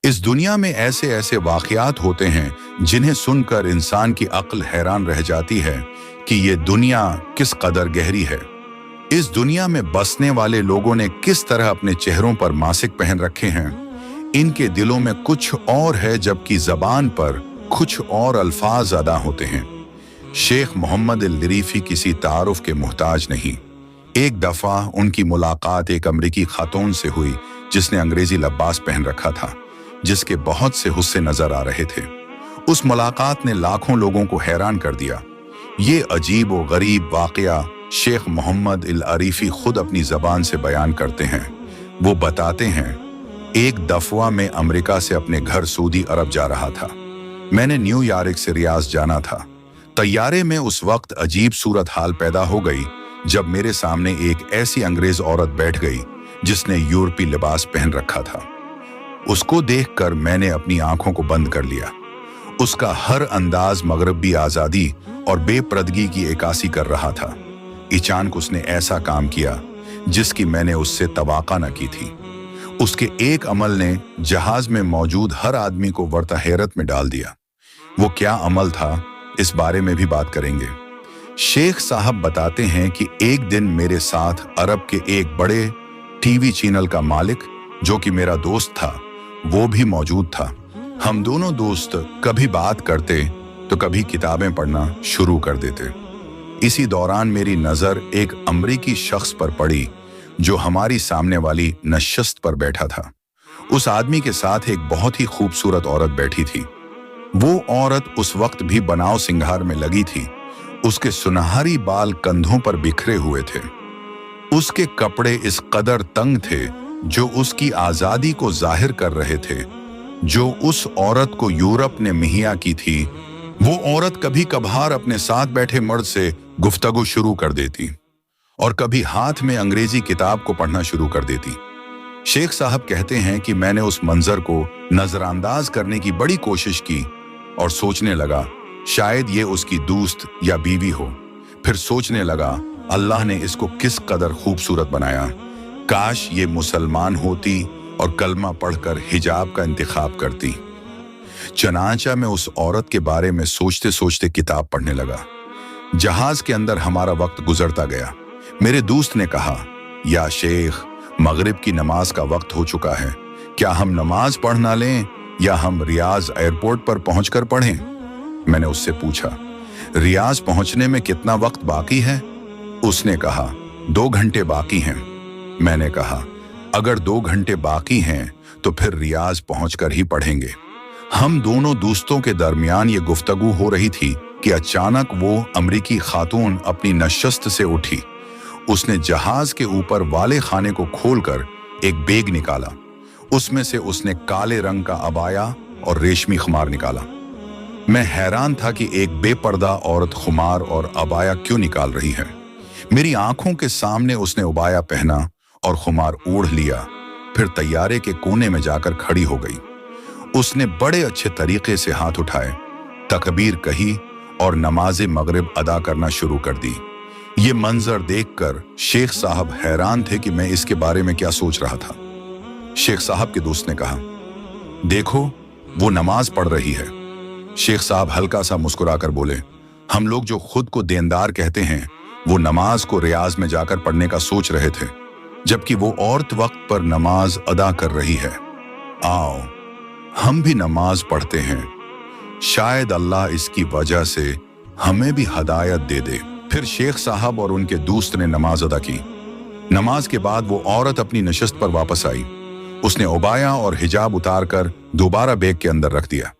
इस दुनिया में ऐसे ऐसे वाक़यात होते हैं जिन्हें सुनकर इंसान की अक्ल हैरान रह जाती है कि ये दुनिया किस कदर गहरी है। इस दुनिया में बसने वाले लोगों ने किस तरह अपने चेहरों पर मासिक पहन रखे हैं। इनके दिलों में कुछ और है जबकि ज़बान पर कुछ और अल्फाज अदा होते हैं। शेख मोहम्मद अल-ज़रीफ़ी किसी तारुफ के मुहताज नहीं। एक दफ़ा उनकी मुलाकात एक अमरीकी खातून से हुई जिसने अंग्रेजी लिबास पहन रखा था, जिसके बहुत से हुस्से नजर आ रहे थे। उस मुलाकात ने लाखों लोगों को हैरान कर दिया। ये अजीब व गरीब वाक़या शेख मोहम्मद अल-ज़रीफ़ी खुद अपनी ज़बान से बयान करते हैं। वो बताते हैं, एक दफ़ा मैं अमेरिका से अपने घर सऊदी अरब जा रहा था। मैंने न्यूयॉर्क से रियाज जाना था। तैयारे में उस वक्त अजीब सूरत हाल पैदा हो गई जब मेरे सामने एक ऐसी अंग्रेज औरत बैठ गई जिसने यूरोपी लिबास पहन रखा था। उसको देखकर मैंने अपनी आंखों को बंद कर लिया। उसका हर अंदाज मगरबी आज़ादी और बेपर्दगी की इक्कासी कर रहा था। अचानक उसने ऐसा काम किया जिसकी मैंने उससे तवक्को न की थी। उसके एक अमल ने जहाज में मौजूद हर आदमी को वर्ता हैरत में डाल दिया। वो क्या अमल था, इस बारे में भी बात करेंगे। शेख साहब बताते हैं कि एक दिन मेरे साथ अरब के एक बड़े टीवी चैनल का मालिक, जो कि मेरा दोस्त था, वो भी मौजूद था। हम दोनों दोस्त कभी बात करते तो कभी किताबें पढ़ना शुरू कर देते। इसी दौरान मेरी नज़र एक अमरीकी शख्स पर पड़ी जो हमारी सामने वाली नशस्त पर बैठा था। उस आदमी के साथ एक बहुत ही खूबसूरत औरत बैठी थी। वो औरत उस वक्त भी बनाव सिंगार में लगी थी। उसके सुनहरी बाल कंधों पर बिखरे हुए थे। उसके कपड़े इस कदर तंग थे जो उसकी आज़ादी को जाहिर कर रहे थे, जो उस औरत को यूरोप ने मुहैया की थी। वो औरत कभी कभार अपने साथ बैठे मर्द से गुफ्तगू शुरू कर देती और कभी हाथ में अंग्रेजी किताब को पढ़ना शुरू कर देती। शेख साहब कहते हैं कि मैंने उस मंजर को नजरअंदाज करने की बड़ी कोशिश की और सोचने लगा शायद ये उसकी दोस्त या बीवी हो। फिर सोचने लगा अल्लाह ने इसको किस कदर खूबसूरत बनाया। काश ये मुसलमान होती और कलमा पढ़कर हिजाब का इंतखाब करती। चनाचा मैं उस औरत के बारे में सोचते सोचते किताब पढ़ने लगा। जहाज के अंदर हमारा वक्त गुजरता गया। मेरे दोस्त ने कहा, या शेख, मगरिब की नमाज का वक्त हो चुका है। क्या हम नमाज पढ़ ना लें या हम रियाज एयरपोर्ट पर पहुंचकर पढ़ें? मैंने उससे पूछा, रियाज पहुंचने में कितना वक्त बाकी है? उसने कहा, 2 घंटे बाकी हैं। मैंने कहा, अगर 2 घंटे बाकी हैं तो फिर रियाज पहुंचकर ही पढ़ेंगे। हम दोनों दोस्तों के दरमियान ये गुफ्तगू हो रही थी कि अचानक वो अमरीकी खातून अपनी नशस्त से उठी। उसने जहाज के ऊपर वाले खाने को खोलकर एक बैग निकाला। उसमें से उसने काले रंग का अबाया और रेशमी खुमार निकाला। मैं हैरान था कि एक बेपर्दा औरत खुमार और अबाया क्यों निकाल रही है। मेरी आंखों के सामने उसने अबाया पहना और खुमार ओढ़ लिया। फिर तैयारे के कोने में जाकर खड़ी हो गई। उसने बड़े अच्छे तरीके से हाथ उठाए, तकबीर कही और नमाज़े मगरिब अदा करना शुरू कर दी। ये मंजर देखकर शेख साहब हैरान थे कि मैं इसके बारे में क्या सोच रहा था। शेख साहब के दोस्त ने कहा, देखो वो नमाज पढ़ रही है। शेख साहब हल्का सा मुस्कुराकर बोले, हम लोग जो खुद को देनदार कहते हैं वो नमाज को रियाज में जाकर पढ़ने का सोच रहे थे, जबकि वो औरत वक्त पर नमाज अदा कर रही है। आओ हम भी नमाज पढ़ते हैं, शायद अल्लाह इसकी वजह से हमें भी हदायत दे दे। फिर शेख साहब और उनके दोस्त ने नमाज अदा की। नमाज के बाद वो औरत अपनी नशस्त पर वापस आई। उसने उबाया और हिजाब उतारकर दोबारा बैग के अंदर रख दिया।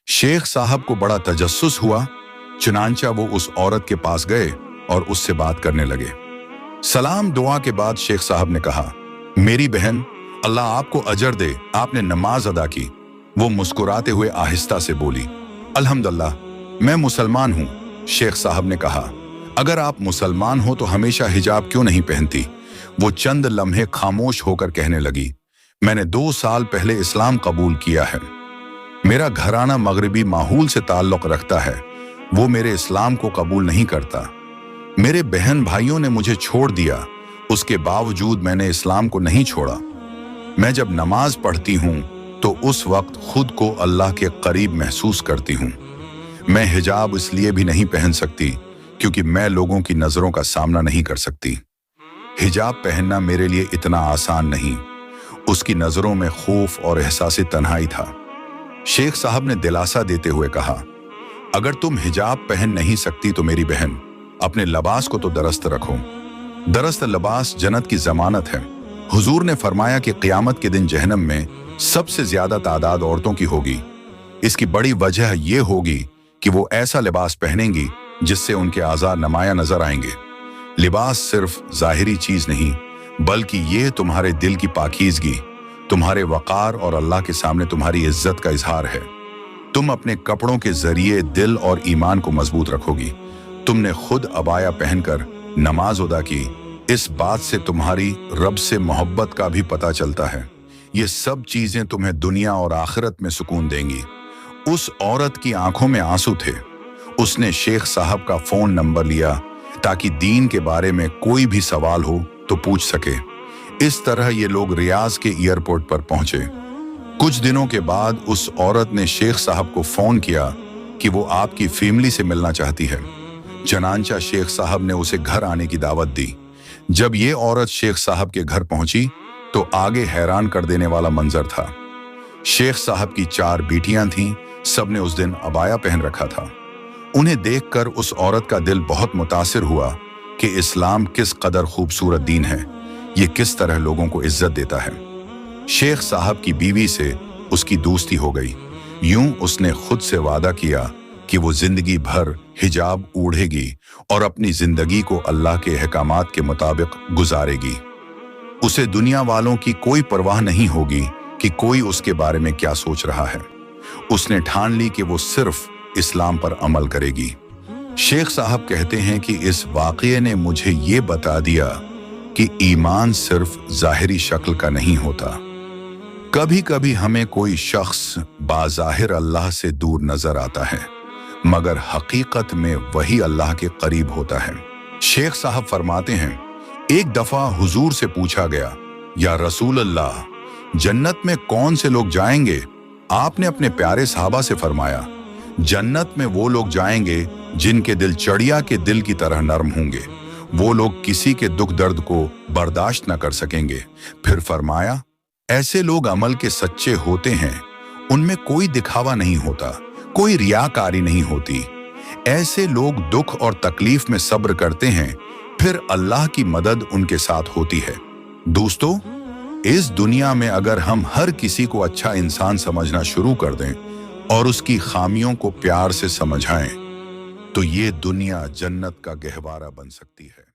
शेख साहब को बड़ा तजस्सुस हुआ। चुनांचा वो उस औरत के पास गए और उससे बात करने लगे। सलाम दुआ के बाद शेख साहब ने कहा, मेरी बहन, अल्लाह आपको अजर दे, आपने नमाज अदा की। वो मुस्कुराते हुए आहिस्ता से बोली, अल्हम्दुलिल्लाह, मैं मुसलमान हूँ। शेख साहब ने कहा, अगर आप मुसलमान हो तो हमेशा हिजाब क्यों नहीं पहनती? वो चंद लम्हे खामोश होकर कहने लगी, मैंने 2 साल पहले इस्लाम कबूल किया है। मेरा घराना मगरिबी माहौल से ताल्लुक रखता है। वो मेरे इस्लाम को कबूल नहीं करता। मेरे बहन भाइयों ने मुझे छोड़ दिया, उसके बावजूद मैंने इस्लाम को नहीं छोड़ा। मैं जब नमाज पढ़ती हूँ तो उस वक्त खुद को अल्लाह के करीब महसूस करती हूँ। मैं हिजाब इसलिए भी नहीं पहन सकती क्योंकि मैं लोगों की नजरों का सामना नहीं कर सकती। हिजाब पहनना मेरे लिए इतना आसान नहीं। उसकी नजरों में खौफ और एहसास तन्हाई था। शेख साहब ने दिलासा देते हुए कहा, अगर तुम हिजाब पहन नहीं सकती तो मेरी बहन, अपने लिबास को तो दरस्त रखो। दरस्त लिबास जन्नत की जमानत है। हुजूर ने फरमाया कि क़यामत के दिन जहन्नम में सबसे ज्यादा तादाद औरतों की होगी। इसकी बड़ी वजह यह होगी कि वो ऐसा लिबास पहनेंगी जिससे उनके आज़ार नुमाया नजर आएंगे। लिबास सिर्फ ज़ाहिरी चीज नहीं, बल्कि ये तुम्हारे दिल की पाकीज़गी, तुम्हारे वक़ार और अल्लाह के सामने तुम्हारी इज्जत का इजहार है। तुम अपने कपड़ों के जरिए दिल और ईमान को मजबूत रखोगी। तुमने खुद अबाया पहनकर नमाज अदा की, इस बात से तुम्हारी रब से मोहब्बत का भी पता चलता है। ये सब चीजें तुम्हें दुनिया और आखिरत में सुकून देंगी। उस औरत की आंखों में आंसू थे। उसने शेख साहब का फोन नंबर लिया ताकि दीन के बारे में कोई भी सवाल हो तो पूछ सके। इस तरह ये लोग रियाज के एयरपोर्ट पर पहुंचे। कुछ दिनों के बाद उस औरत ने शेख साहब को फोन किया कि वो आपकी फैमिली से मिलना चाहती है। चनांचा शेख साहब ने उसे घर आने की दावत दी। जब ये औरत शेख साहब के घर पहुंची तो आगे हैरान कर देने वाला मंजर था। शेख साहब की 4 बेटियां थीं, सबने उस दिन अबाया पहन रखा था। उन्हें देखकर उस औरत का दिल बहुत मुतासिर हुआ कि इस्लाम किस कदर खूबसूरत दीन है, ये किस तरह लोगों को इज्जत देता है। शेख साहब की बीवी से उसकी दोस्ती हो गई। यूं उसने खुद से वादा किया कि वो जिंदगी भर हिजाब ओढ़ेगी और अपनी जिंदगी को अल्लाह के अहकामात के मुताबिक गुजारेगी। उसे दुनिया वालों की कोई परवाह नहीं होगी कि कोई उसके बारे में क्या सोच रहा है। उसने ठान ली कि वो सिर्फ इस्लाम पर अमल करेगी। शेख साहब कहते हैं कि इस वाक़ये ने मुझे ये बता दिया कि ईमान सिर्फ ज़ाहिरी शक्ल का नहीं होता। कभी कभी हमें कोई शख्स बाज़ाहिर अल्लाह से दूर नजर आता है, मगर हकीकत में वही अल्लाह के करीब होता है। शेख साहब फरमाते हैं, एक दफा हुजूर से पूछा गया, या रसूल अल्लाह, जन्नत में कौन से लोग जाएंगे? आपने अपने प्यारे साहबा से फरमाया, जन्नत में वो लोग जाएंगे जिनके दिल चिड़िया के दिल की तरह नरम होंगे। वो लोग किसी के दुख दर्द को बर्दाश्त न कर सकेंगे। फिर फरमाया, ऐसे लोग अमल के सच्चे होते हैं, उनमें कोई दिखावा नहीं होता, कोई रियाकारी नहीं होती। ऐसे लोग दुख और तकलीफ में सब्र करते हैं, फिर अल्लाह की मदद उनके साथ होती है। दोस्तों, इस दुनिया में अगर हम हर किसी को अच्छा इंसान समझना शुरू कर दें और उसकी खामियों को प्यार से समझाएं, तो ये दुनिया जन्नत का गहवारा बन सकती है।